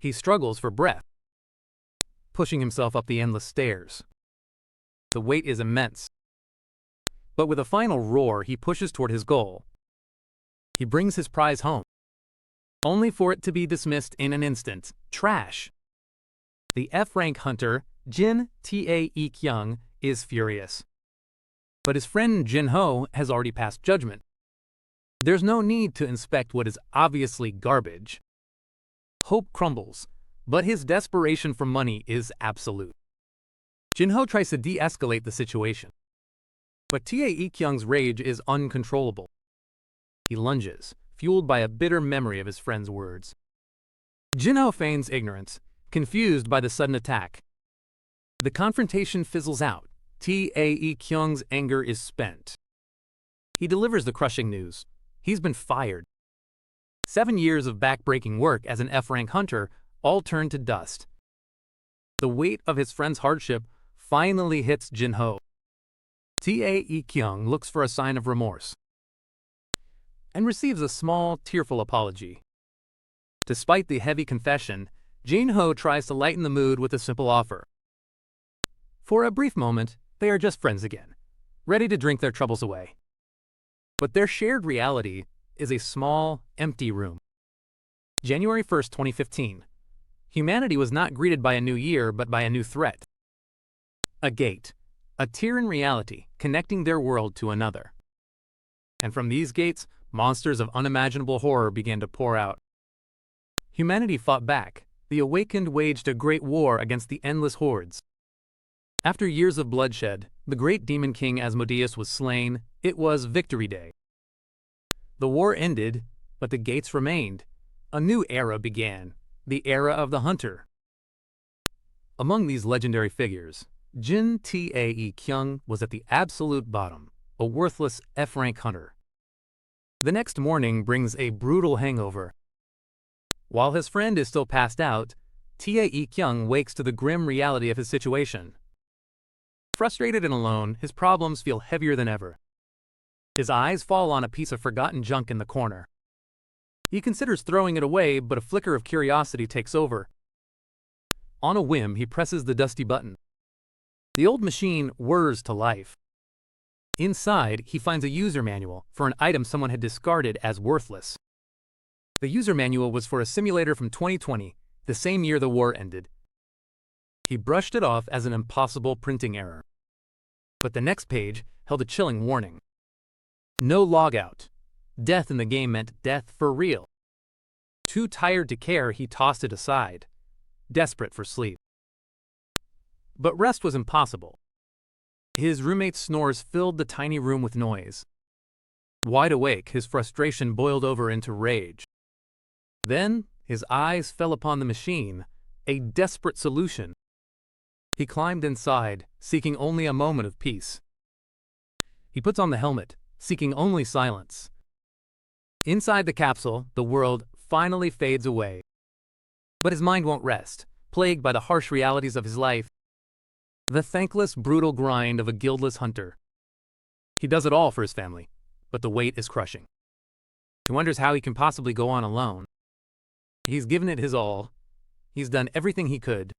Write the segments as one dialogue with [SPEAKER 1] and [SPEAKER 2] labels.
[SPEAKER 1] He struggles for breath, pushing himself up the endless stairs. The weight is immense. But with a final roar, he pushes toward his goal. He brings his prize home, only for it to be dismissed in an instant. Trash. The F-rank hunter, Jin Tae-kyung, is furious. But his friend Jin-ho has already passed judgment. There's no need to inspect what is obviously garbage. Hope crumbles, but his desperation for money is absolute. Jin-ho tries to de-escalate the situation. But Tae-kyung's rage is uncontrollable. He lunges, fueled by a bitter memory of his friend's words. Jin-ho feigns ignorance, confused by the sudden attack. The confrontation fizzles out. Tae-kyung's anger is spent. He delivers the crushing news. He's been fired. 7 years of back-breaking work as an F-rank hunter all turned to dust. The weight of his friend's hardship finally hits Jin-ho. Tae-kyung looks for a sign of remorse and receives a small, tearful apology. Despite the heavy confession, Jin-ho tries to lighten the mood with a simple offer. For a brief moment, they are just friends again, ready to drink their troubles away. But their shared reality is a small, empty room. January 1st, 2015. Humanity was not greeted by a new year, but by a new threat. A gate, a tier in reality, connecting their world to another. And from these gates, monsters of unimaginable horror began to pour out. Humanity fought back. The awakened waged a great war against the endless hordes. After years of bloodshed, the great demon king Asmodeus was slain. It was Victory Day. The war ended, but the gates remained. A new era began, the era of the hunter. Among these legendary figures, Jin Tae-kyung was at the absolute bottom, a worthless F-rank hunter. The next morning brings a brutal hangover. While his friend is still passed out, Tae-kyung wakes to the grim reality of his situation. Frustrated and alone, his problems feel heavier than ever. His eyes fall on a piece of forgotten junk in the corner. He considers throwing it away, but a flicker of curiosity takes over. On a whim, he presses the dusty button. The old machine whirs to life. Inside, he finds a user manual for an item someone had discarded as worthless. The user manual was for a simulator from 2020, the same year the war ended. He brushed it off as an impossible printing error. But the next page held a chilling warning. No logout. Death in the game meant death for real. Too tired to care, he tossed it aside, desperate for sleep. But rest was impossible. His roommate's snores filled the tiny room with noise. Wide awake, his frustration boiled over into rage. Then, his eyes fell upon the machine, a desperate solution. He climbed inside, seeking only a moment of peace. He puts on the helmet, seeking only silence. Inside the capsule, the world finally fades away. But his mind won't rest, plagued by the harsh realities of his life. The thankless, brutal grind of a guildless hunter. He does it all for his family, but the weight is crushing. He wonders how he can possibly go on alone. He's given it his all. He's done everything he could.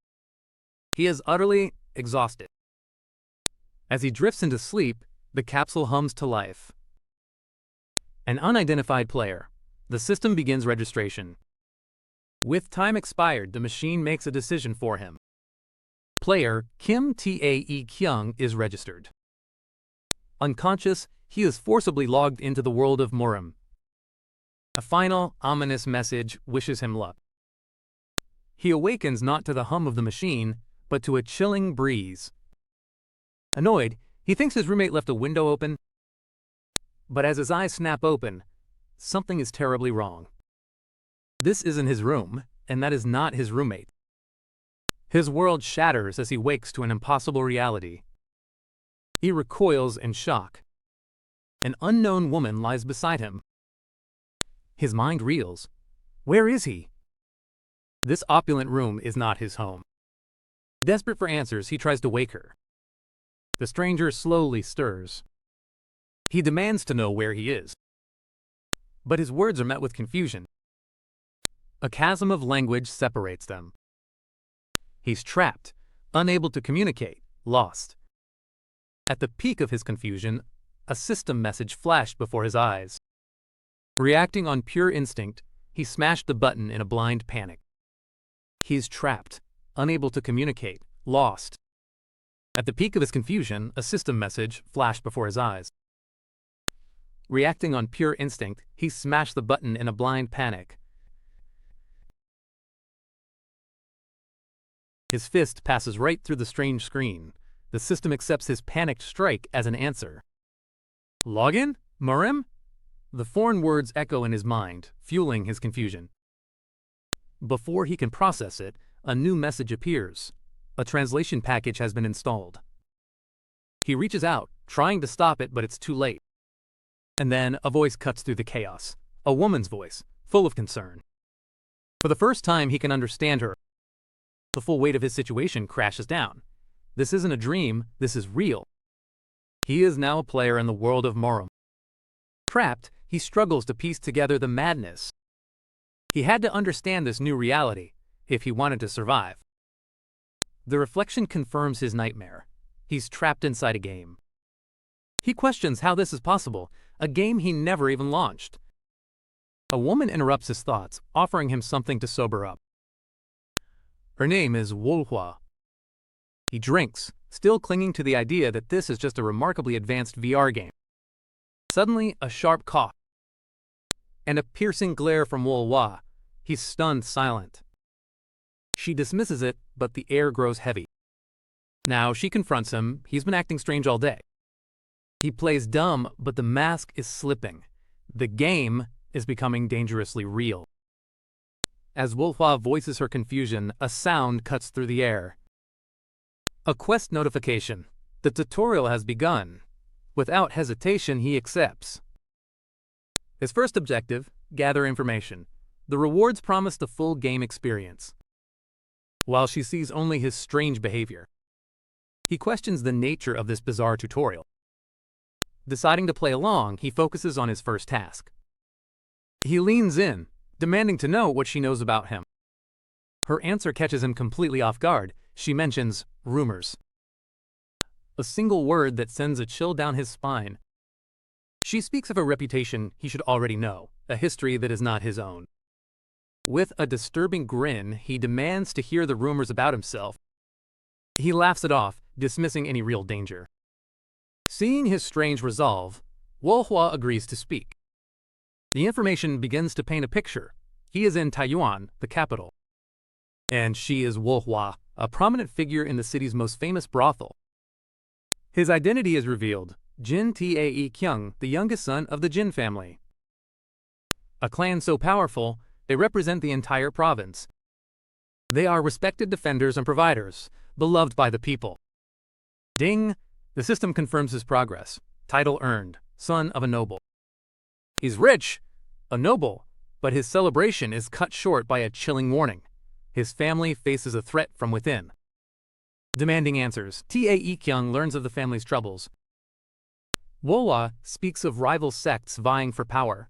[SPEAKER 1] He is utterly exhausted. As he drifts into sleep, the capsule hums to life. An unidentified player. The system begins registration. With time expired, the machine makes a decision for him. Player Kim Tae-kyung is registered. Unconscious, he is forcibly logged into the world of Murim. A final, ominous message wishes him luck. He awakens not to the hum of the machine, but to a chilling breeze. Annoyed, he thinks his roommate left a window open. But as his eyes snap open, something is terribly wrong. This isn't his room, and that is not his roommate. His world shatters as he wakes to an impossible reality. He recoils in shock. An unknown woman lies beside him. His mind reels. Where is he? This opulent room is not his home. Desperate for answers, he tries to wake her. The stranger slowly stirs. He demands to know where he is. But his words are met with confusion. A chasm of language separates them. He's trapped, unable to communicate, lost. At the peak of his confusion, a system message flashed before his eyes. Reacting on pure instinct, he smashed the button in a blind panic. He's trapped, unable to communicate, lost. At the peak of his confusion, a system message flashed before his eyes. Reacting on pure instinct, he smashed the button in a blind panic. His fist passes right through the strange screen. The system accepts his panicked strike as an answer. Login? Murim? The foreign words echo in his mind, fueling his confusion. Before he can process it, a new message appears. A translation package has been installed. He reaches out, trying to stop it, but it's too late. And then a voice cuts through the chaos. A woman's voice, full of concern. For the first time he can understand her. The full weight of his situation crashes down. This isn't a dream, this is real. He is now a player in the world of Murim. Trapped, he struggles to piece together the madness. He had to understand this new reality if he wanted to survive. The reflection confirms his nightmare. He's trapped inside a game. He questions how this is possible, a game he never even launched. A woman interrupts his thoughts, offering him something to sober up. Her name is Manhwa. He drinks, still clinging to the idea that this is just a remarkably advanced VR game. Suddenly, a sharp cough and a piercing glare from Manhwa. He's stunned silent. She dismisses it, but the air grows heavy. Now she confronts him. He's been acting strange all day. He plays dumb, but the mask is slipping. The game is becoming dangerously real. As Manhwa voices her confusion, a sound cuts through the air. A quest notification. The tutorial has begun. Without hesitation, he accepts. His first objective, gather information. The rewards promise the full game experience. While she sees only his strange behavior, he questions the nature of this bizarre tutorial. Deciding to play along, he focuses on his first task. He leans in, demanding to know what she knows about him. Her answer catches him completely off guard. She mentions rumors. A single word that sends a chill down his spine. She speaks of a reputation he should already know, a history that is not his own. With a disturbing grin, he demands to hear the rumors about himself. He laughs it off, dismissing any real danger. Seeing his strange resolve, Manhwa agrees to speak. The information begins to paint a picture. He is in Taiyuan, the capital. And she is Manhwa, a prominent figure in the city's most famous brothel. His identity is revealed, Jin Tae Kyung, the youngest son of the Jin family. A clan so powerful, they represent the entire province. They are respected defenders and providers, beloved by the people. Ding! The system confirms his progress. Title earned, son of a noble. He's rich, a noble, but his celebration is cut short by a chilling warning. His family faces a threat from within. Demanding answers, Tae Kyung learns of the family's troubles. Manhwa speaks of rival sects vying for power.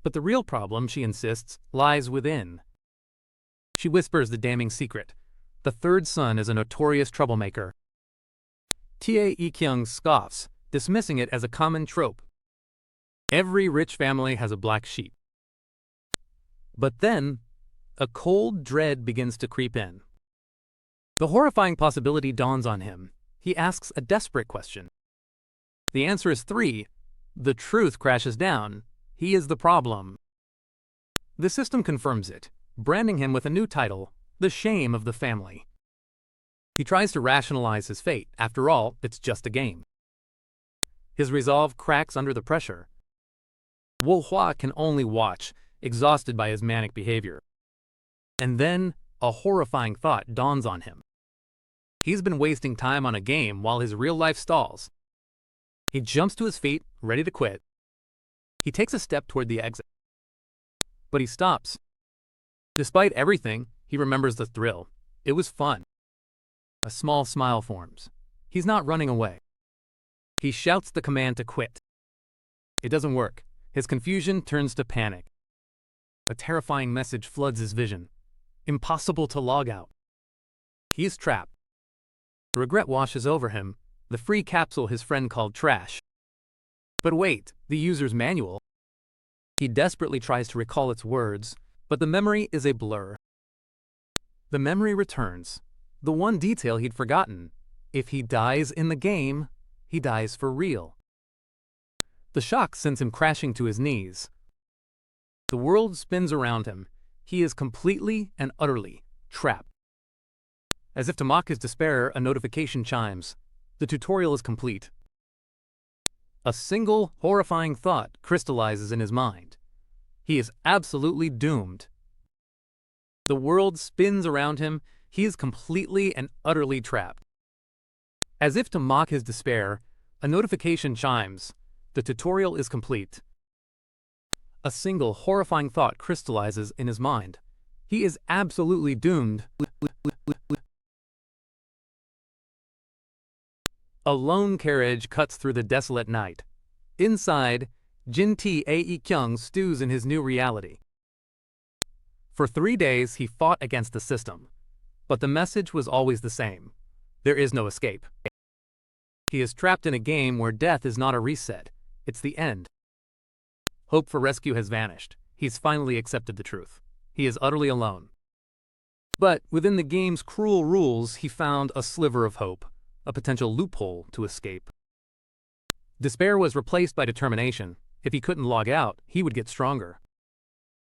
[SPEAKER 1] But the real problem, she insists, lies within. She whispers the damning secret. The third son is a notorious troublemaker. Tae Kyung scoffs, dismissing it as a common trope. Every rich family has a black sheep. But then, a cold dread begins to creep in. The horrifying possibility dawns on him. He asks a desperate question. The answer is 3. The truth crashes down. He is the problem. The system confirms it, branding him with a new title, the shame of the family. He tries to rationalize his fate. After all, it's just a game. His resolve cracks under the pressure. Manhwa can only watch, exhausted by his manic behavior. And then, a horrifying thought dawns on him. He's been wasting time on a game while his real life stalls. He jumps to his feet, ready to quit. He takes a step toward the exit. But he stops. Despite everything, he remembers the thrill. It was fun. A small smile forms. He's not running away. He shouts the command to quit. It doesn't work. His confusion turns to panic. A terrifying message floods his vision. Impossible to log out. He is trapped. Regret washes over him, the free capsule his friend called trash. But wait, the user's manual. He desperately tries to recall its words, but the memory is a blur. The memory returns. The one detail he'd forgotten. If he dies in the game, he dies for real. The shock sends him crashing to his knees. The world spins around him. He is completely and utterly trapped. As if to mock his despair, a notification chimes. The tutorial is complete. A single, horrifying thought crystallizes in his mind. He is absolutely doomed. The world spins around him. He is completely and utterly trapped. As if to mock his despair, a notification chimes. The tutorial is complete. A single, horrifying thought crystallizes in his mind. He is absolutely doomed. A lone carriage cuts through the desolate night. Inside, Jin-tae-kyung stews in his new reality. For 3 days, he fought against the system. But the message was always the same. There is no escape. He is trapped in a game where death is not a reset. It's the end. Hope for rescue has vanished. He's finally accepted the truth. He is utterly alone. But within the game's cruel rules, he found a sliver of hope, a potential loophole to escape. Despair was replaced by determination. If he couldn't log out, he would get stronger.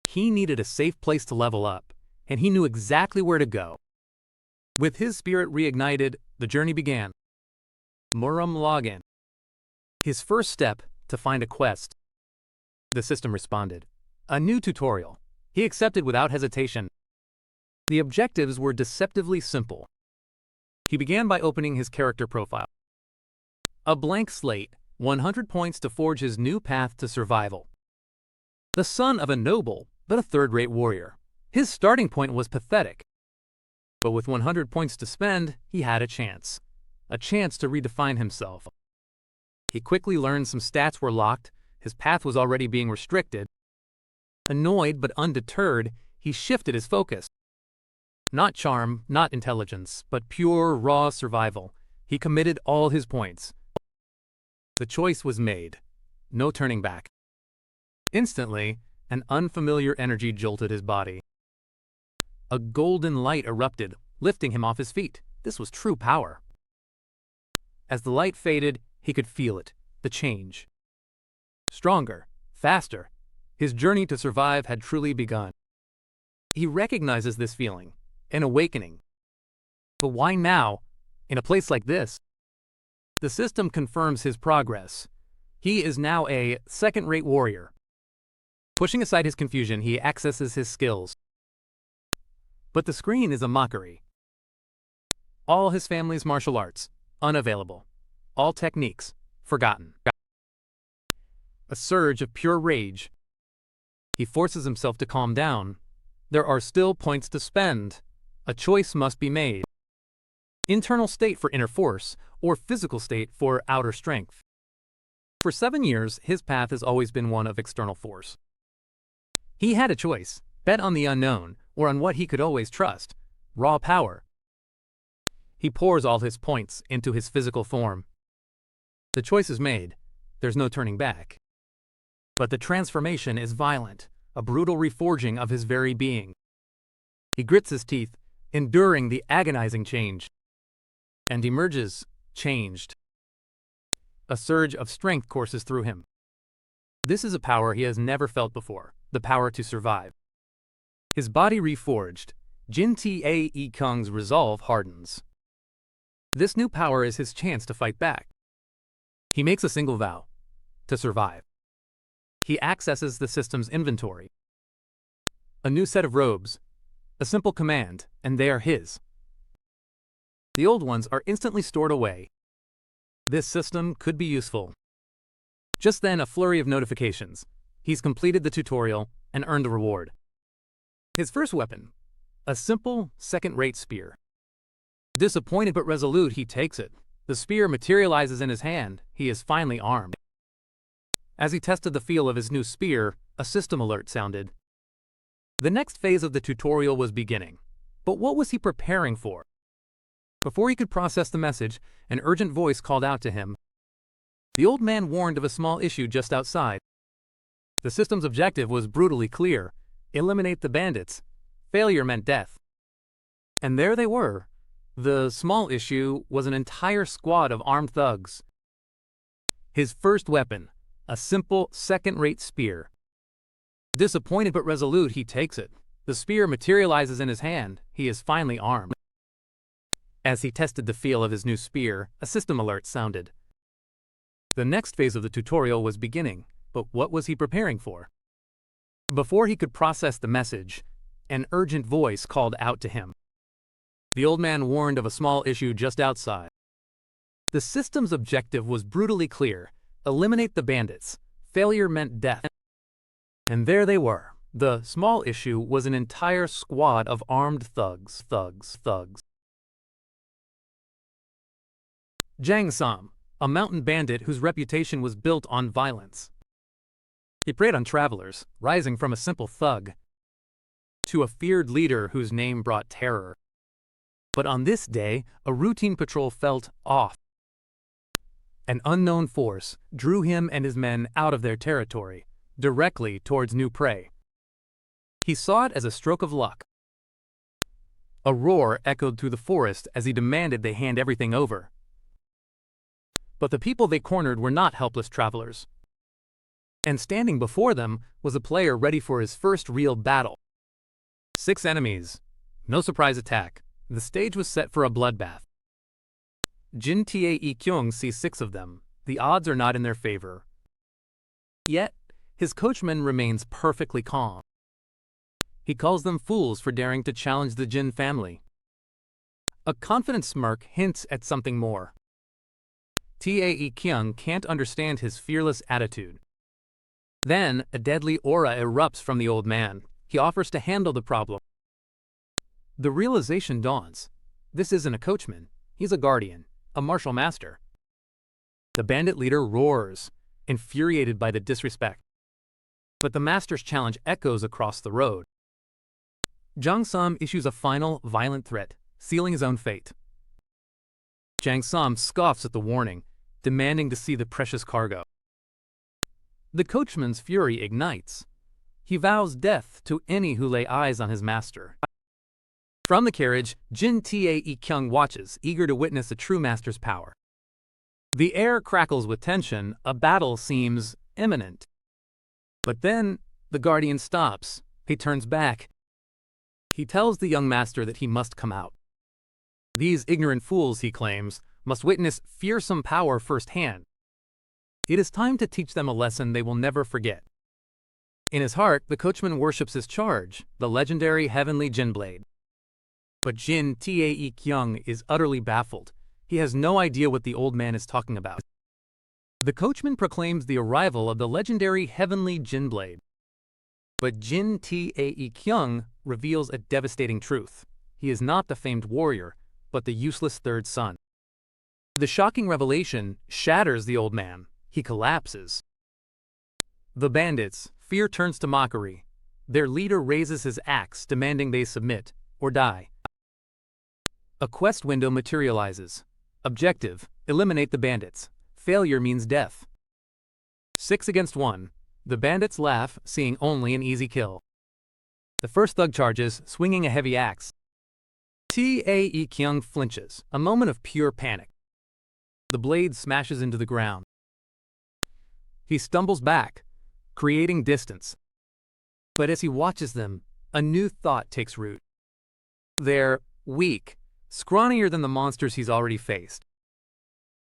[SPEAKER 1] He needed a safe place to level up, and he knew exactly where to go. With his spirit reignited, the journey began. Murim login. His first step to find a quest. The system responded. A new tutorial. He accepted without hesitation. The objectives were deceptively simple. He began by opening his character profile. A blank slate, 100 points to forge his new path to survival. The son of a noble, but a third-rate warrior. His starting point was pathetic. But with 100 points to spend, he had a chance to redefine himself. He quickly learned some stats were locked, his path was already being restricted. Annoyed but undeterred, he shifted his focus. Not charm, not intelligence, but pure, raw survival. He committed all his points. The choice was made. No turning back. Instantly, an unfamiliar energy jolted his body. A golden light erupted, lifting him off his feet. This was true power. As the light faded, he could feel it, the change. Stronger, faster. His journey to survive had truly begun. He recognizes this feeling, an awakening. But why now, in a place like this? The system confirms his progress. He is now a second-rate warrior. Pushing aside his confusion, he accesses his skills. But the screen is a mockery. All his family's martial arts, unavailable. All techniques, forgotten. A surge of pure rage. He forces himself to calm down. There are still points to spend. A choice must be made. Internal state for inner force, or physical state for outer strength. For 7 years, his path has always been one of external force. He had a choice, bet on the unknown, or on what he could always trust, raw power. He pours all his points into his physical form. The choice is made. There's no turning back. But the transformation is violent, a brutal reforging of his very being. He grits his teeth, enduring the agonizing change, and emerges changed. A surge of strength courses through him. This is a power he has never felt before, the power to survive. His body reforged, Jin-tae-kyung's resolve hardens. This new power is his chance to fight back. He makes a single vow, to survive. He accesses the system's inventory. A new set of robes, a simple command, and they are his. The old ones are instantly stored away. This system could be useful. Just then, a flurry of notifications. He's completed the tutorial and earned a reward. His first weapon, a simple, second-rate spear. Disappointed but resolute, he takes it. The spear materializes in his hand. He is finally armed. As he tested the feel of his new spear, a system alert sounded. The next phase of the tutorial was beginning. But what was he preparing for? Before he could process the message, an urgent voice called out to him. The old man warned of a small issue just outside. The system's objective was brutally clear: eliminate the bandits. Failure meant death. And there they were. The small issue was an entire squad of armed thugs. His first weapon, a simple second-rate spear. Disappointed but resolute, he takes it. The spear materializes in his hand. He is finally armed. As he tested the feel of his new spear, a system alert sounded. The next phase of the tutorial was beginning, but what was he preparing for? Before he could process the message, an urgent voice called out to him. The old man warned of a small issue just outside. The system's objective was brutally clear: eliminate the bandits. Failure meant death. And there they were. The small issue was an entire squad of armed thugs. Jang Sam, a mountain bandit whose reputation was built on violence. He preyed on travelers, rising from a simple thug to a feared leader whose name brought terror. But on this day, a routine patrol felt off. An unknown force drew him and his men out of their territory, directly towards new prey. He saw it as a stroke of luck. A roar echoed through the forest as he demanded they hand everything over. But the people they cornered were not helpless travelers. And standing before them was a player ready for his first real battle. 6 enemies. No surprise attack. The stage was set for a bloodbath. Jin Tae-kyung sees 6 of them. The odds are not in their favor. Yet, his coachman remains perfectly calm. He calls them fools for daring to challenge the Jin family. A confident smirk hints at something more. Tae-kyung can't understand his fearless attitude. Then, a deadly aura erupts from the old man. He offers to handle the problem. The realization dawns. This isn't a coachman. He's a guardian, a martial master. The bandit leader roars, infuriated by the disrespect. But the master's challenge echoes across the road. Jang Sam issues a final, violent threat, sealing his own fate. Jang Sam scoffs at the warning, demanding to see the precious cargo. The coachman's fury ignites. He vows death to any who lay eyes on his master. From the carriage, Jin Tae-kyung watches, eager to witness a true master's power. The air crackles with tension. A battle seems imminent. But then, the guardian stops. He turns back. He tells the young master that he must come out. These ignorant fools, he claims, must witness fearsome power firsthand. It is time to teach them a lesson they will never forget. In his heart, the coachman worships his charge, the legendary heavenly Jin blade. But Jin Tae-kyung is utterly baffled. He has no idea what the old man is talking about. The coachman proclaims the arrival of the legendary heavenly Jin blade. But Jin Tae-kyung reveals a devastating truth. He is not the famed warrior, but the useless third son. The shocking revelation shatters the old man. He collapses. The bandits, fear turns to mockery. Their leader raises his axe, demanding they submit or die. A quest window materializes. Objective: eliminate the bandits. Failure means death. 6 against 1. The bandits laugh, seeing only an easy kill. The first thug charges, swinging a heavy axe. Tae-kyung flinches, a moment of pure panic. The blade smashes into the ground. He stumbles back, creating distance. But as he watches them, a new thought takes root. They're weak, scrawnier than the monsters he's already faced.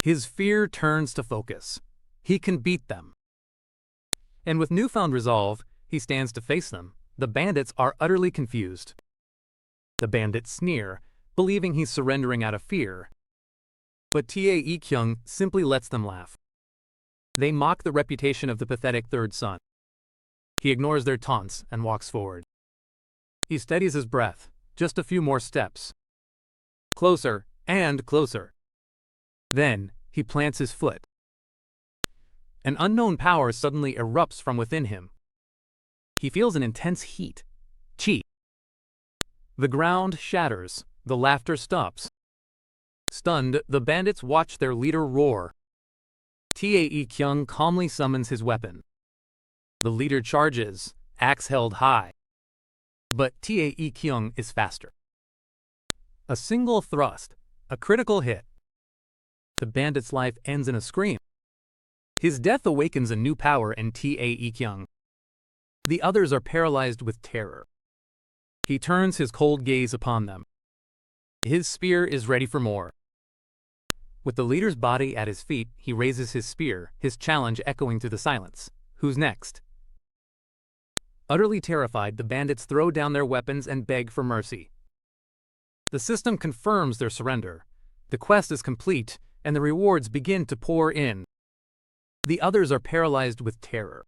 [SPEAKER 1] His fear turns to focus. He can beat them. And with newfound resolve, he stands to face them. The bandits are utterly confused. The bandits sneer, believing he's surrendering out of fear. But Tae-kyung simply lets them laugh. They mock the reputation of the pathetic third son. He ignores their taunts and walks forward. He steadies his breath. Just a few more steps. Closer and closer. Then, he plants his foot. An unknown power suddenly erupts from within him. He feels an intense heat, Chi. The ground shatters, the laughter stops. Stunned, the bandits watch their leader roar. Tae Kyung calmly summons his weapon. The leader charges, axe held high. But Tae Kyung is faster. A single thrust, a critical hit. The bandit's life ends in a scream. His death awakens a new power in Tae Kyung. The others are paralyzed with terror. He turns his cold gaze upon them. His spear is ready for more. With the leader's body at his feet, he raises his spear, his challenge echoing through the silence. Who's next? Utterly terrified, the bandits throw down their weapons and beg for mercy. The system confirms their surrender. The quest is complete, and the rewards begin to pour in. The others are paralyzed with terror.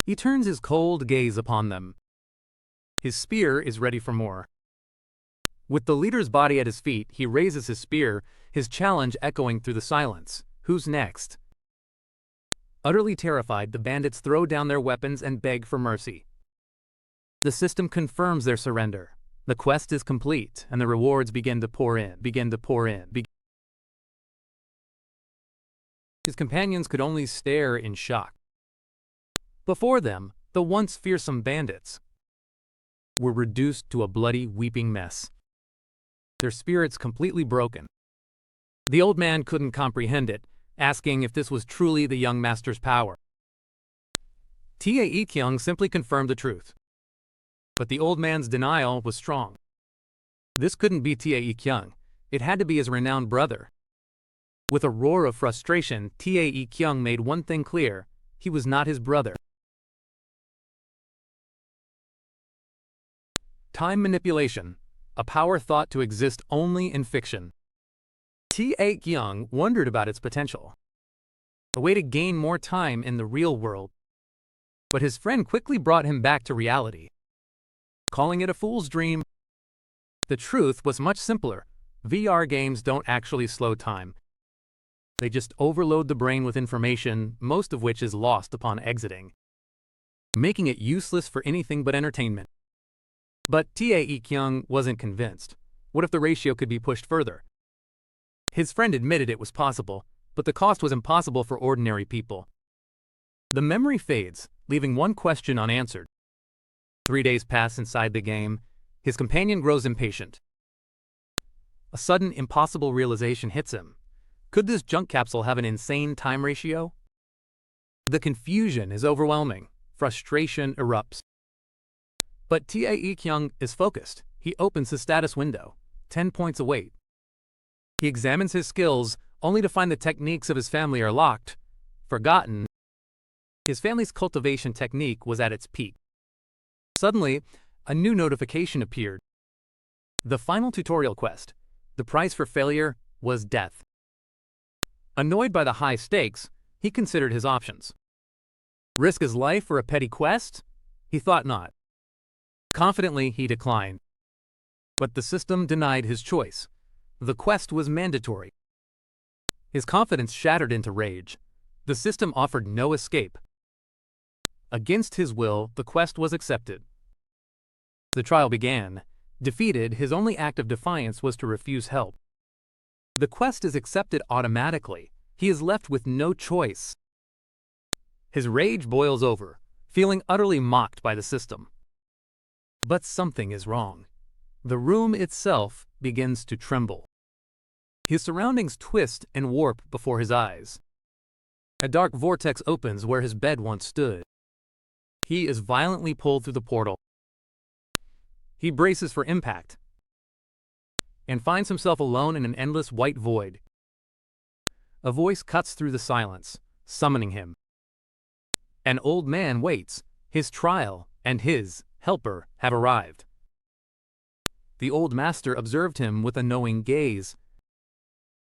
[SPEAKER 1] He turns his cold gaze upon them. His spear is ready for more. With the leader's body at his feet, he raises his spear, his challenge echoing through the silence. Who's next? Utterly terrified, the bandits throw down their weapons and beg for mercy. The system confirms their surrender. The quest is complete, and the rewards begin to pour in. His companions could only stare in shock. Before them, the once fearsome bandits were reduced to a bloody, weeping mess. Their spirits completely broken. The old man couldn't comprehend it, asking if this was truly the young master's power. Tae Kyung simply confirmed the truth. But the old man's denial was strong. This couldn't be Tae Kyung. It had to be his renowned brother. With a roar of frustration, Tae Kyung made one thing clear: he was not his brother. Time manipulation, a power thought to exist only in fiction. Tae Kyung wondered about its potential, a way to gain more time in the real world. But his friend quickly brought him back to reality, calling it a fool's dream. The truth was much simpler. VR games don't actually slow time. They just overload the brain with information, most of which is lost upon exiting, making it useless for anything but entertainment. But Tae Kyung wasn't convinced. What if the ratio could be pushed further? His friend admitted it was possible, but the cost was impossible for ordinary people. The memory fades, leaving one question unanswered. 3 days pass inside the game. His companion grows impatient. A sudden, impossible realization hits him. Could this junk capsule have an insane time ratio? The confusion is overwhelming. Frustration erupts. But Tae Kyung is focused. He opens his status window. 10 points await. He examines his skills, only to find the techniques of his family are locked, forgotten. His family's cultivation technique was at its peak. Suddenly, a new notification appeared. The final tutorial quest. The price for failure was death. Annoyed by the high stakes, he considered his options. Risk his life for a petty quest? He thought not. Confidently, he declined. But the system denied his choice. The quest was mandatory. His confidence shattered into rage. The system offered no escape. Against his will, the quest was accepted. The trial began. Defeated, his only act of defiance was to refuse help. The quest is accepted automatically. He is left with no choice. His rage boils over, feeling utterly mocked by the system. But something is wrong. The room itself begins to tremble. His surroundings twist and warp before his eyes. A dark vortex opens where his bed once stood. He is violently pulled through the portal. He braces for impact and finds himself alone in an endless white void. A voice cuts through the silence, summoning him. An old man waits. His trial and his helper have arrived. The old master observed him with a knowing gaze.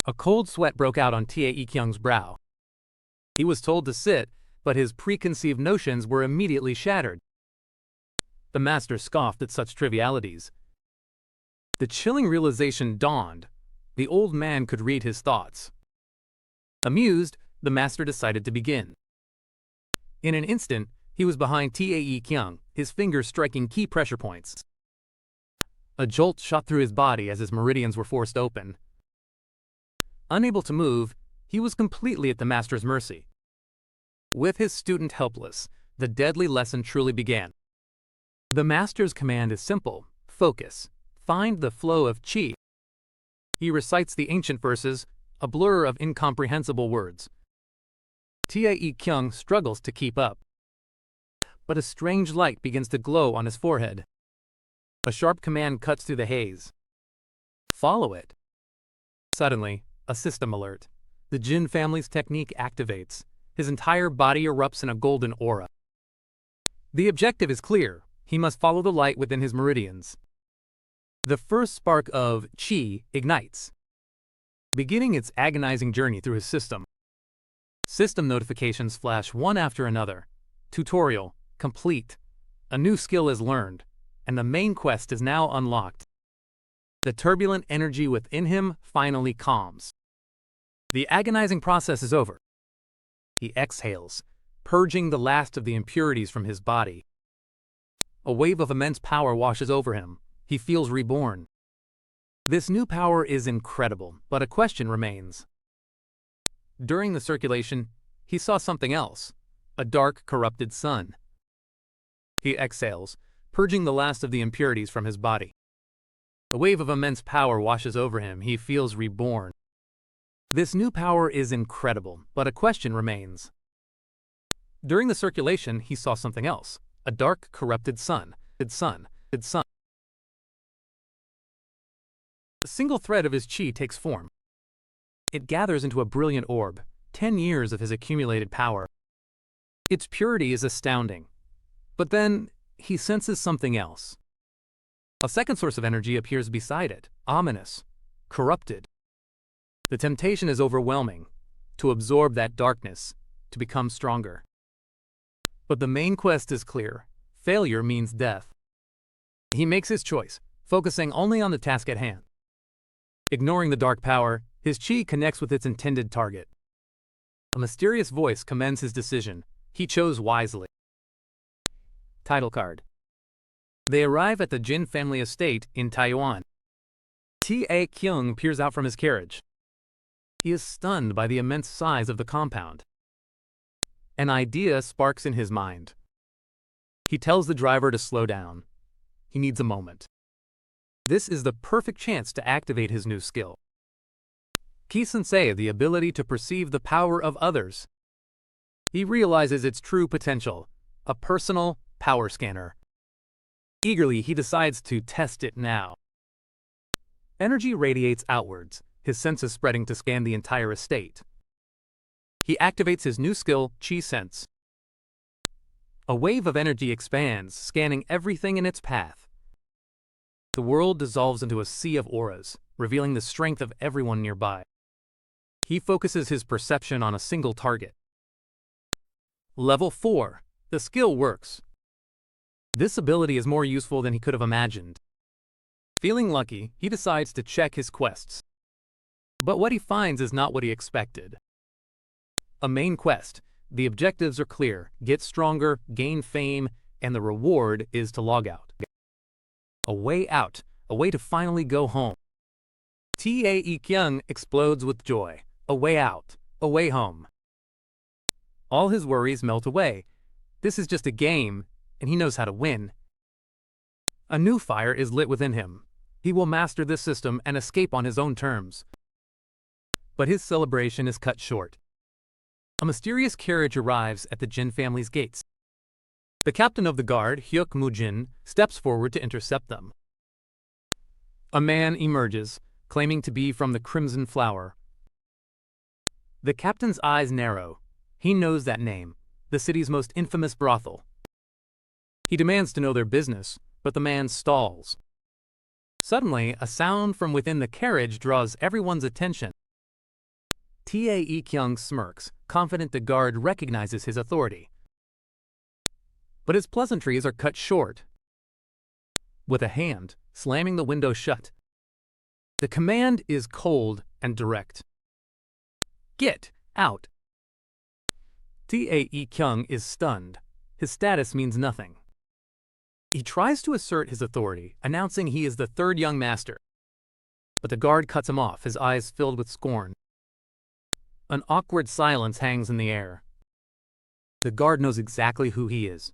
[SPEAKER 1] A cold sweat broke out on Tae Kyung's brow. He was told to sit, but his preconceived notions were immediately shattered. The master scoffed at such trivialities. The chilling realization dawned. The old man could read his thoughts. Amused, the master decided to begin. In an instant, He was behind Tae Kyung, his fingers striking key pressure points. A jolt shot through his body as his meridians were forced open. Unable to move, he was completely at the master's mercy. With his student helpless, the deadly lesson truly began. The master's command is simple: focus, find the flow of qi. He recites the ancient verses, a blur of incomprehensible words. Tae Kyung struggles to keep up. But a strange light begins to glow on his forehead. A sharp command cuts through the haze. Follow it. Suddenly, a system alert. The Jin family's technique activates. His entire body erupts in a golden aura. The objective is clear. He must follow the light within his meridians. The first spark of qi ignites, beginning its agonizing journey through his system. System notifications flash one after another. Tutorial complete. A new skill is learned, and the main quest is now unlocked. The turbulent energy within him finally calms. The agonizing process is over. He exhales, purging the last of the impurities from his body. A wave of immense power washes over him. He feels reborn. This new power is incredible, but a question remains. During the circulation, he saw something else: a dark, corrupted sun. He exhales, purging the last of the impurities from his body. A wave of immense power washes over him. He feels reborn. This new power is incredible, but a question remains. During the circulation, he saw something else: a dark, corrupted sun. A single thread of his qi takes form. It gathers into a brilliant orb, 10 years of his accumulated power. Its purity is astounding. But then, he senses something else. A second source of energy appears beside it, ominous, corrupted. The temptation is overwhelming, to absorb that darkness, to become stronger. But the main quest is clear: failure means death. He makes his choice, focusing only on the task at hand. Ignoring the dark power, his qi connects with its intended target. A mysterious voice commends his decision. He chose wisely. Title card. They arrive at the Jin family estate in Taiwan. Tae Kyung peers out from his carriage. He is stunned by the immense size of the compound. An idea sparks in his mind. He tells the driver to slow down. He needs a moment. This is the perfect chance to activate his new skill. Ki-sensei, the ability to perceive the power of others. He realizes its true potential, a personal power scanner. Eagerly, he decides to test it now. Energy radiates outwards, his senses spreading to scan the entire estate. He activates his new skill, Qi Sense. A wave of energy expands, scanning everything in its path. The world dissolves into a sea of auras, revealing the strength of everyone nearby. He focuses his perception on a single target. Level 4. The skill works. This ability is more useful than he could have imagined. Feeling lucky, he decides to check his quests. But what he finds is not what he expected. A main quest. The objectives are clear: get stronger, gain fame, and the reward is to log out. A way out, a way to finally go home. Tae Kyung explodes with joy. A way out, a way home. All his worries melt away. This is just a game, and he knows how to win. A new fire is lit within him. He will master this system and escape on his own terms. But his celebration is cut short. A mysterious carriage arrives at the Jin family's gates. The captain of the guard, Hyuk Mujin, steps forward to intercept them. A man emerges, claiming to be from the Crimson Flower. The captain's eyes narrow. He knows that name, the city's most infamous brothel. He demands to know their business, but the man stalls. Suddenly, a sound from within the carriage draws everyone's attention. Tae Kyung smirks, confident the guard recognizes his authority. But his pleasantries are cut short. With a hand, slamming the window shut. The command is cold and direct. Get out! Tae Kyung is stunned. his status means nothing. He tries to assert his authority, announcing he is the third young master. But the guard cuts him off, his eyes filled with scorn. An awkward silence hangs in the air. The guard knows exactly who he is,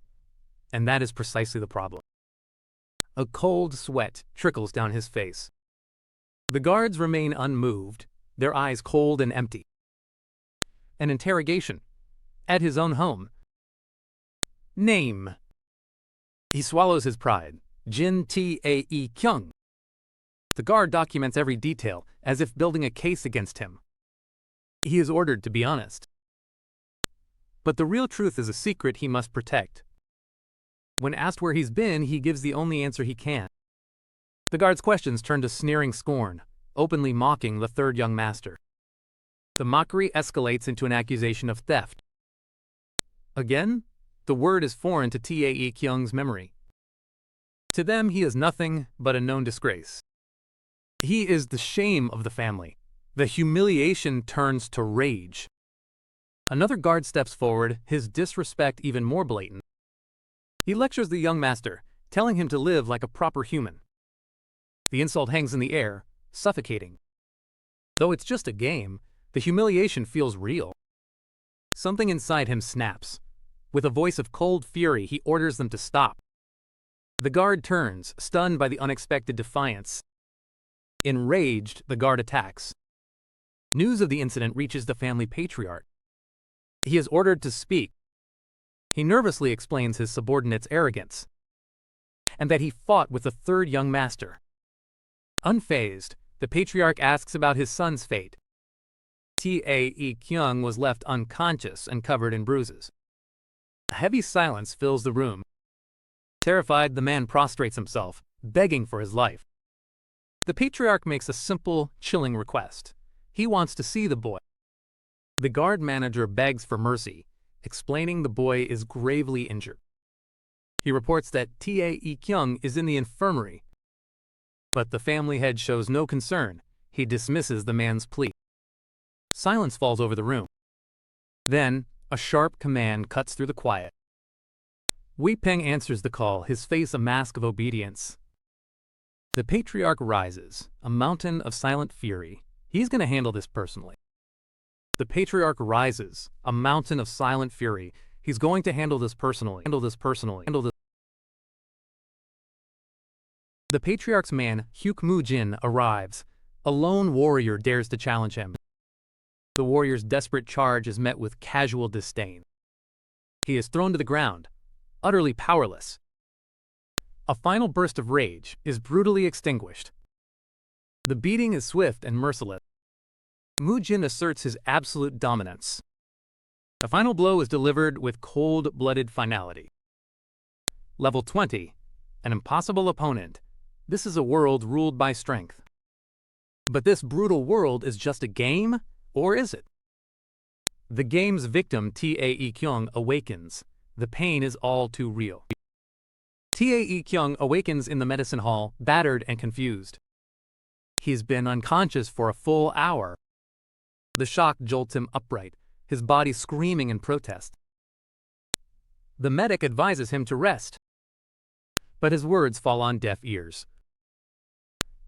[SPEAKER 1] and that is precisely the problem. A cold sweat trickles down his face. The guards remain unmoved, their eyes cold and empty. An interrogation. At his own home. Name. He swallows his pride. Jin Tae Kyung. The guard documents every detail, as if building a case against him. He is ordered to be honest. But the real truth is a secret he must protect. When asked where he's been, he gives the only answer he can. The guard's questions turn to sneering scorn, openly mocking the third young master. The mockery escalates into an accusation of theft. Again, the word is foreign to Tae Kyung's memory. To them, he is nothing but a known disgrace. He is the shame of the family. The humiliation turns to rage. Another guard steps forward, his disrespect even more blatant. He lectures the young master, telling him to live like a proper human. The insult hangs in the air, suffocating. Though it's just a game, the humiliation feels real. Something inside him snaps. With a voice of cold fury, he orders them to stop. The guard turns, stunned by the unexpected defiance. Enraged, the guard attacks. News of the incident reaches the family patriarch. He is ordered to speak. He nervously explains his subordinate's arrogance, and that he fought with the third young master. Unfazed, the patriarch asks about his son's fate. Tae Kyung was left unconscious and covered in bruises. A heavy silence fills the room. Terrified, the man prostrates himself, begging for his life. The patriarch makes a simple, chilling request. He wants to see the boy. The guard manager begs for mercy, explaining the boy is gravely injured. He reports that Tae Kyung is in the infirmary, but the family head shows no concern. He dismisses the man's plea. Silence falls over the room. Then, a sharp command cuts through the quiet. Wei Peng answers the call, his face a mask of obedience. The patriarch rises, a mountain of silent fury. He's going to handle this personally. The patriarch rises, a mountain of silent fury. He's going to handle this personally. The patriarch's man, Hyuk Moo Jin, arrives. A lone warrior dares to challenge him. The warrior's desperate charge is met with casual disdain. He is thrown to the ground, utterly powerless. A final burst of rage is brutally extinguished. The beating is swift and merciless. Moo Jin asserts his absolute dominance. The final blow is delivered with cold-blooded finality. Level 20. An impossible opponent. This is a world ruled by strength. But this brutal world is just a game, or is it? The game's victim, Tae Kyung, awakens. The pain is all too real. Tae Kyung awakens in the medicine hall, battered and confused. He's been unconscious for a full hour. The shock jolts him upright, his body screaming in protest. The medic advises him to rest, but his words fall on deaf ears.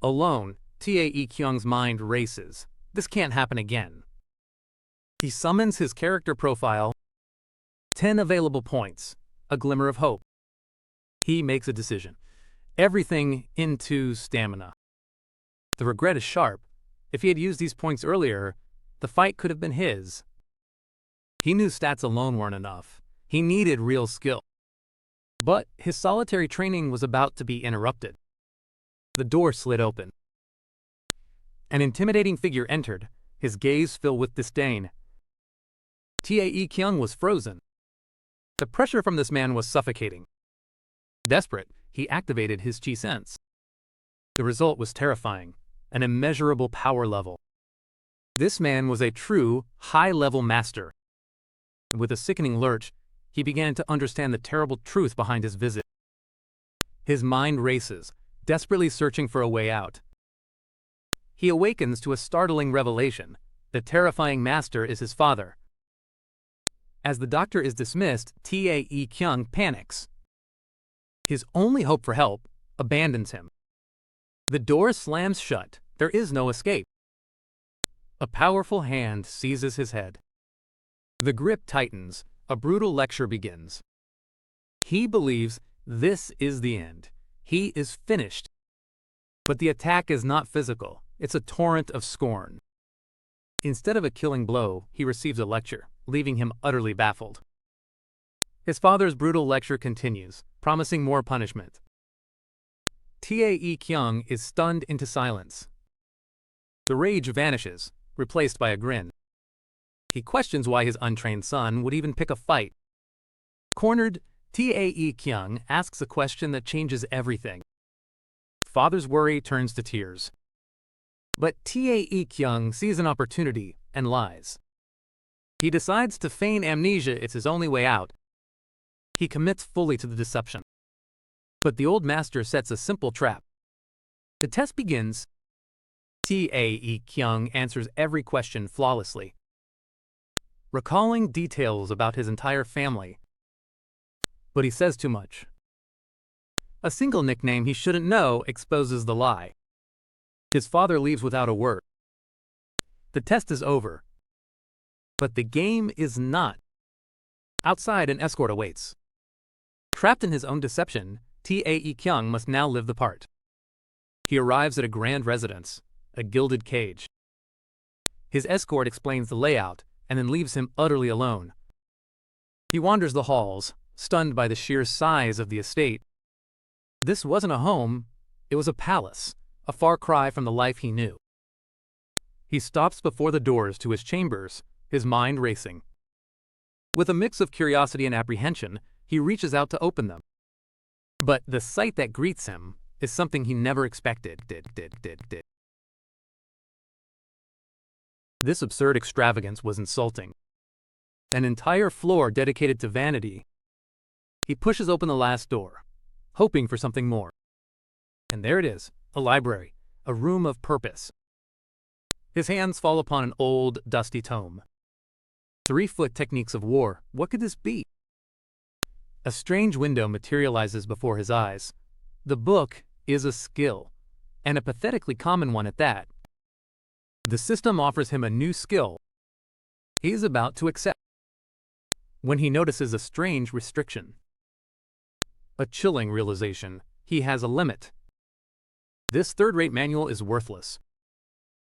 [SPEAKER 1] Alone, Tae Kyung's mind races. This can't happen again. He summons his character profile. 10 available points, a glimmer of hope. He makes a decision. Everything into stamina. The regret is sharp. If he had used these points earlier, the fight could have been his. He knew stats alone weren't enough. He needed real skill. But his solitary training was about to be interrupted. The door slid open. An intimidating figure entered, his gaze filled with disdain. Tae Kyung was frozen. The pressure from this man was suffocating. Desperate, he activated his chi sense. The result was terrifying, an immeasurable power level. This man was a true, high-level master. With a sickening lurch, he began to understand the terrible truth behind his visit. His mind races, desperately searching for a way out. He awakens to a startling revelation. The terrifying master is his father. As the doctor is dismissed, Tae Kyung panics. His only hope for help abandons him. The door slams shut. There is no escape. A powerful hand seizes his head. The grip tightens. A brutal lecture begins. He believes this is the end. He is finished. But the attack is not physical. It's a torrent of scorn. Instead of a killing blow, he receives a lecture, leaving him utterly baffled. His father's brutal lecture continues, promising more punishment. Tae Kyung is stunned into silence. The rage vanishes, replaced by a grin. He questions why his untrained son would even pick a fight. Cornered, Tae Kyung asks a question that changes everything. Father's worry turns to tears. But Tae Kyung sees an opportunity and lies. He decides to feign amnesia. It's his only way out. He commits fully to the deception. But the old master sets a simple trap. The test begins. Tae Kyung answers every question flawlessly, recalling details about his entire family. But he says too much. A single nickname he shouldn't know exposes the lie. His father leaves without a word. The test is over. But the game is not. Outside, an escort awaits. Trapped in his own deception, Tae Kyung must now live the part. He arrives at a grand residence, a gilded cage. His escort explains the layout and then leaves him utterly alone. He wanders the halls, stunned by the sheer size of the estate. This wasn't a home, it was a palace, a far cry from the life he knew. He stops before the doors to his chambers, his mind racing. With a mix of curiosity and apprehension, he reaches out to open them. But the sight that greets him is something he never expected. This absurd extravagance was insulting. An entire floor dedicated to vanity. He pushes open the last door, hoping for something more. And there it is, a library, a room of purpose. His hands fall upon an old, dusty tome. 3-foot techniques of war, what could this be? A strange window materializes before his eyes. The book is a skill, and a pathetically common one at that. The system offers him a new skill he is about to accept, when he notices a strange restriction. A chilling realization, he has a limit. This third-rate manual is worthless.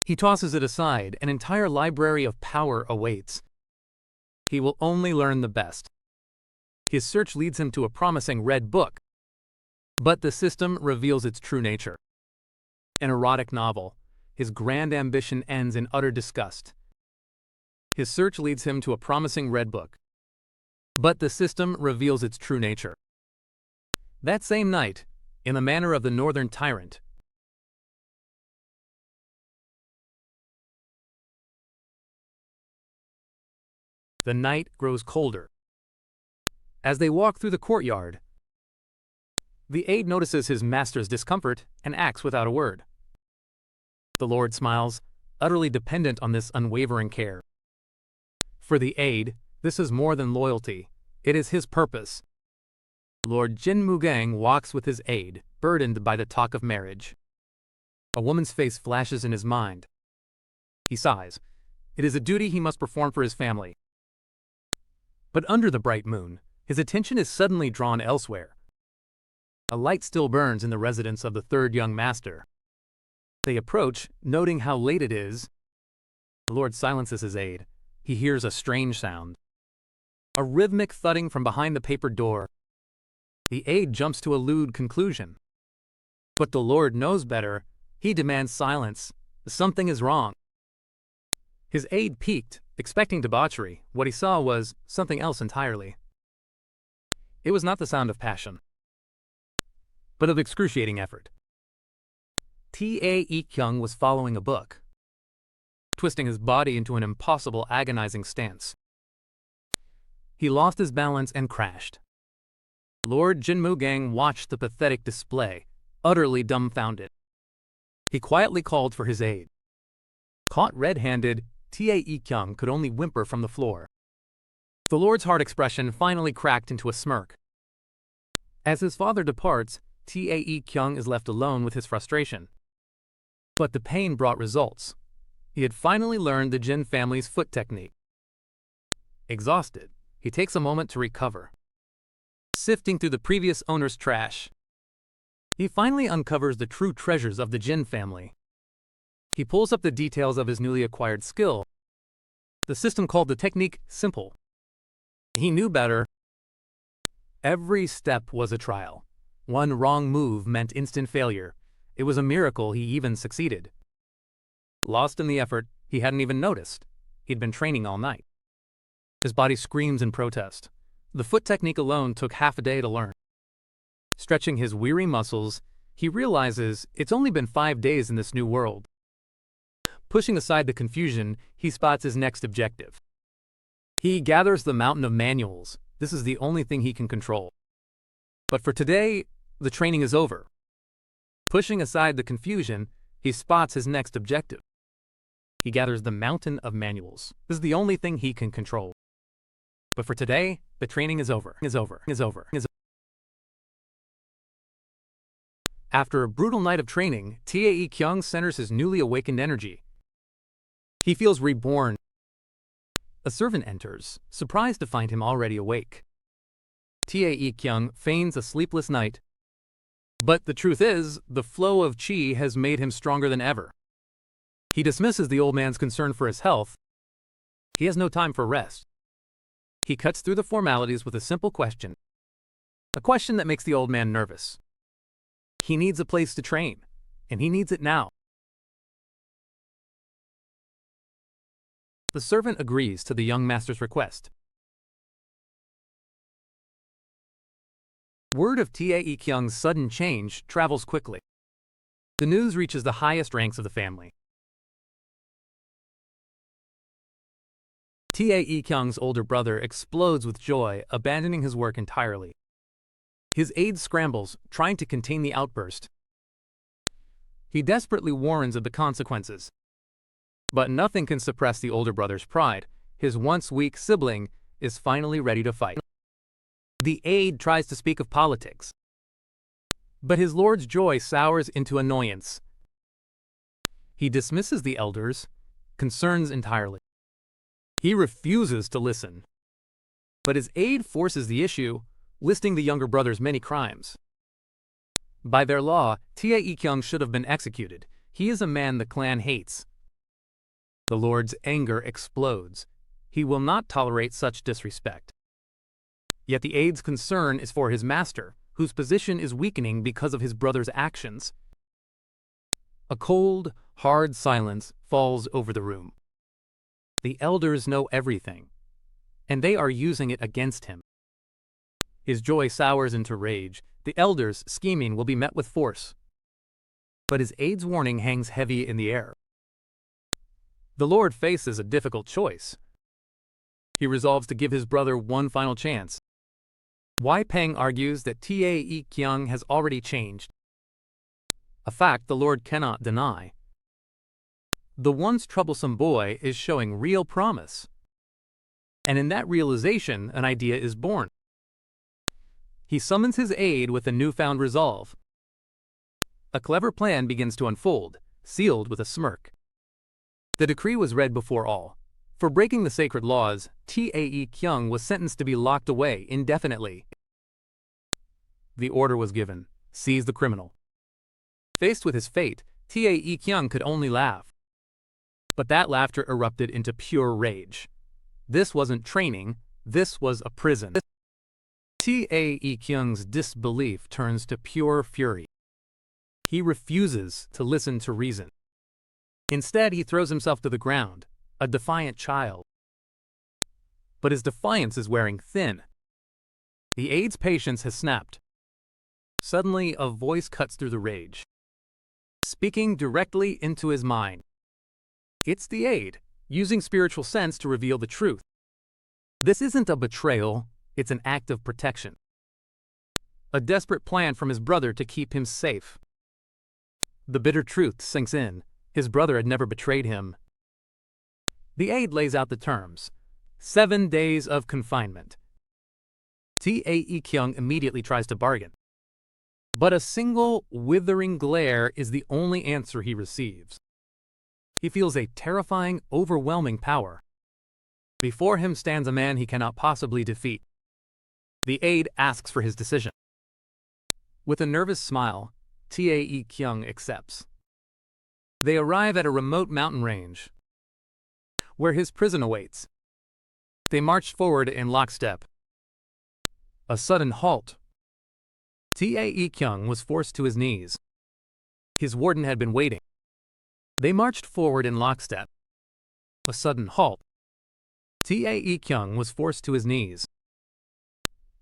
[SPEAKER 1] He tosses it aside. An entire library of power awaits. He will only learn the best. His search leads him to a promising red book. But the system reveals its true nature. An erotic novel, his grand ambition ends in utter disgust. His search leads him to a promising red book. But the system reveals its true nature. That same night, in the manner of the northern tyrant, the night grows colder. As they walk through the courtyard, the aide notices his master's discomfort and acts without a word. The Lord smiles, utterly dependent on this unwavering care. For the aide, this is more than loyalty. It is his purpose. Lord Jin Mugang walks with his aide, burdened by the talk of marriage. A woman's face flashes in his mind. He sighs. It is a duty he must perform for his family. But under the bright moon, his attention is suddenly drawn elsewhere. A light still burns in the residence of the third young master. They approach, noting how late it is. The Lord silences his aide. He hears a strange sound. A rhythmic thudding from behind the papered door. The aide jumps to a lewd conclusion. But the Lord knows better. He demands silence. Something is wrong. His aide peeked, expecting debauchery. What he saw was something else entirely. It was not the sound of passion, but of excruciating effort. Tae Kyung was following a book, twisting his body into an impossible, agonizing stance. He lost his balance and crashed. Lord Jinmugang watched the pathetic display, utterly dumbfounded. He quietly called for his aide. Caught red-handed, Tae Kyung could only whimper from the floor. The Lord's hard expression finally cracked into a smirk. As his father departs, Tae Kyung is left alone with his frustration. But the pain brought results. He had finally learned the Jin family's foot technique. Exhausted, he takes a moment to recover. Sifting through the previous owner's trash, he finally uncovers the true treasures of the Jin family. He pulls up the details of his newly acquired skill. The system called the technique simple. He knew better. Every step was a trial. One wrong move meant instant failure. It was a miracle he even succeeded. Lost in the effort, he hadn't even noticed. He'd been training all night. His body screams in protest. The foot technique alone took half a day to learn. Stretching his weary muscles, he realizes it's only been 5 days in this new world. Pushing aside the confusion, he spots his next objective. He gathers the mountain of manuals. This is the only thing he can control. But for today, the training is over. Pushing aside the confusion, he spots his next objective. He gathers the mountain of manuals. This is the only thing he can control. But for today, the training is over. After a brutal night of training, Tae Kyung centers his newly awakened energy. He feels reborn. A servant enters, surprised to find him already awake. Tae Kyung feigns a sleepless night. But the truth is, the flow of chi has made him stronger than ever. He dismisses the old man's concern for his health. He has no time for rest. He cuts through the formalities with a simple question. A question that makes the old man nervous. He needs a place to train, and he needs it now. The servant agrees to the young master's request. Word of Tae Kyung's sudden change travels quickly. The news reaches the highest ranks of the family. Tae Kyung's older brother explodes with joy, abandoning his work entirely. His aide scrambles, trying to contain the outburst. He desperately warns of the consequences. But nothing can suppress the older brother's pride. His once weak sibling is finally ready to fight. The aide tries to speak of politics. But his lord's joy sours into annoyance. He dismisses the elders' concerns entirely. He refuses to listen. But his aide forces the issue, listing the younger brother's many crimes. By their law, Tae Kyung should have been executed. He is a man the clan hates. The lord's anger explodes. He will not tolerate such disrespect. Yet the aide's concern is for his master, whose position is weakening because of his brother's actions. A cold, hard silence falls over the room. The elders know everything, and they are using it against him. His joy sours into rage. The elders' scheming will be met with force. But his aide's warning hangs heavy in the air. The Lord faces a difficult choice. He resolves to give his brother one final chance. Wai Peng argues that Tae Kyung has already changed, a fact the Lord cannot deny. The once troublesome boy is showing real promise. And in that realization, an idea is born. He summons his aide with a newfound resolve. A clever plan begins to unfold, sealed with a smirk. The decree was read before all. For breaking the sacred laws, Tae Kyung was sentenced to be locked away indefinitely. The order was given: seize the criminal. Faced with his fate, Tae Kyung could only laugh. But that laughter erupted into pure rage. This wasn't training, this was a prison. Tae Kyung's disbelief turns to pure fury. He refuses to listen to reason. Instead, he throws himself to the ground, a defiant child. But his defiance is wearing thin. The aide's patience has snapped. Suddenly, a voice cuts through the rage, speaking directly into his mind. It's the aide, using spiritual sense to reveal the truth. This isn't a betrayal, it's an act of protection. A desperate plan from his brother to keep him safe. The bitter truth sinks in. His brother had never betrayed him. The aide lays out the terms. 7 days of confinement. Tae Kyung immediately tries to bargain. But a single, withering glare is the only answer he receives. He feels a terrifying, overwhelming power. Before him stands a man he cannot possibly defeat. The aide asks for his decision. With a nervous smile, Tae Kyung accepts. They arrive at a remote mountain range, where his prison awaits. They march forward in lockstep. A sudden halt. Tae Kyung was forced to his knees. His warden had been waiting. They marched forward in lockstep. A sudden halt. Tae Kyung was forced to his knees.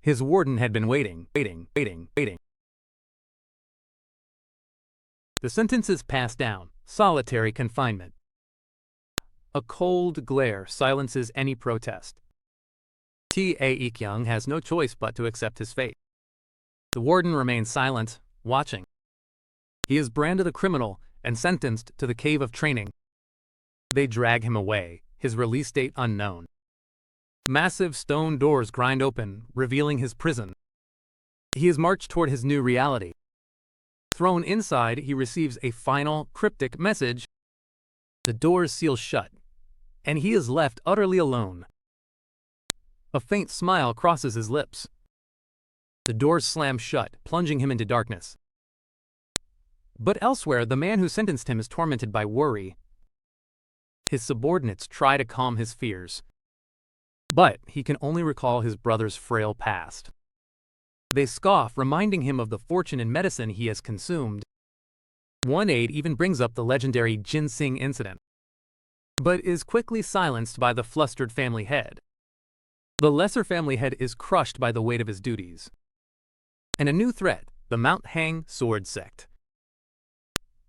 [SPEAKER 1] His warden had been waiting. The sentence is passed down: solitary confinement. A cold glare silences any protest. Tae Kyung has no choice but to accept his fate. The warden remains silent, watching. He is branded a criminal and sentenced to the cave of training. They drag him away, his release date unknown. Massive stone doors grind open, revealing his prison. He is marched toward his new reality. Thrown inside, he receives a final, cryptic message. The doors seal shut, and he is left utterly alone. A faint smile crosses his lips. The doors slam shut, plunging him into darkness. But elsewhere, the man who sentenced him is tormented by worry. His subordinates try to calm his fears, but he can only recall his brother's frail past. They scoff, reminding him of the fortune in medicine he has consumed. One aide even brings up the legendary ginseng incident, but is quickly silenced by the flustered family head. The lesser family head is crushed by the weight of his duties. And a new threat, the Mount Hang Sword Sect.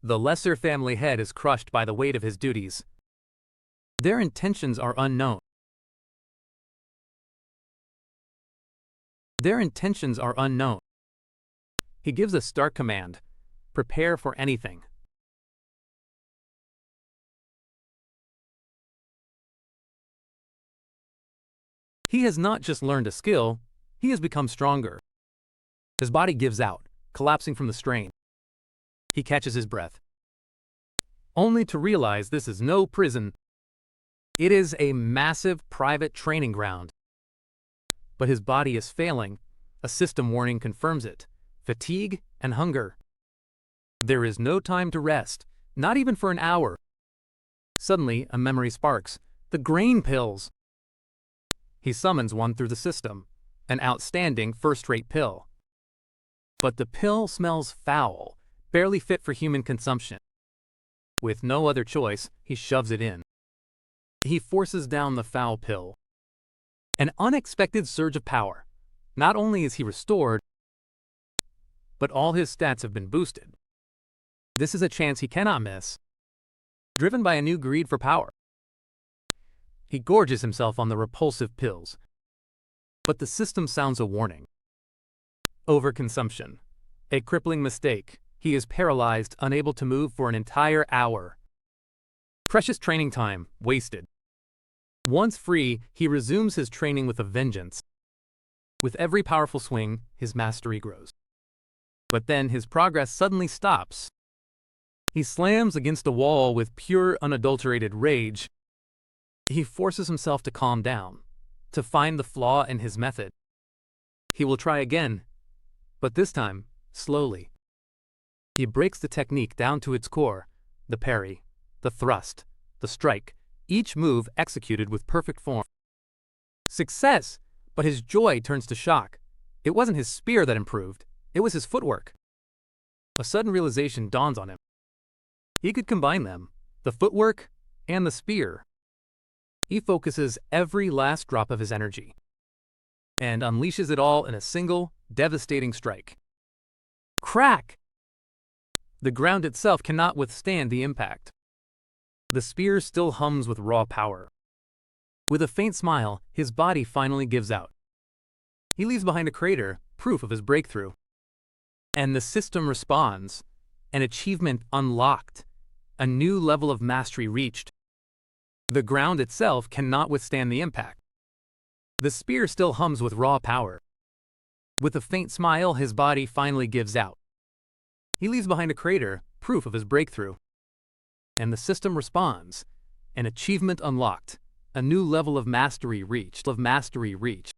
[SPEAKER 1] The lesser family head is crushed by the weight of his duties. Their intentions are unknown. He gives a stark command: prepare for anything. He has not just learned a skill, he has become stronger. His body gives out, collapsing from the strain. He catches his breath, only to realize this is no prison. It is a massive private training ground. But his body is failing. A system warning confirms it: fatigue and hunger. There is no time to rest, not even for an hour. Suddenly, a memory sparks: the grain pills. He summons one through the system, an outstanding first-rate pill. But the pill smells foul, barely fit for human consumption. With no other choice, he shoves it in. He forces down the foul pill. An unexpected surge of power. Not only is he restored, but all his stats have been boosted. This is a chance he cannot miss. Driven by a new greed for power, he gorges himself on the repulsive pills. But the system sounds a warning. Overconsumption. A crippling mistake. He is paralyzed, unable to move for an entire hour. Precious training time, wasted. Once free, he resumes his training with a vengeance. With every powerful swing, his mastery grows. But then his progress suddenly stops. He slams against a wall with pure, unadulterated rage. He forces himself to calm down, to find the flaw in his method. He will try again, but this time, slowly. He breaks the technique down to its core: the parry, the thrust, the strike, each move executed with perfect form. Success! But his joy turns to shock. It wasn't his spear that improved, it was his footwork. A sudden realization dawns on him. He could combine them, the footwork and the spear. He focuses every last drop of his energy and unleashes it all in a single, devastating strike. Crack! The ground itself cannot withstand the impact. The spear still hums with raw power. With a faint smile, his body finally gives out. He leaves behind a crater, proof of his breakthrough. And the system responds. An achievement unlocked. A new level of mastery reached. The ground itself cannot withstand the impact. The spear still hums with raw power. With a faint smile, his body finally gives out. He leaves behind a crater, proof of his breakthrough. And the system responds. An achievement unlocked. A new level of mastery reached.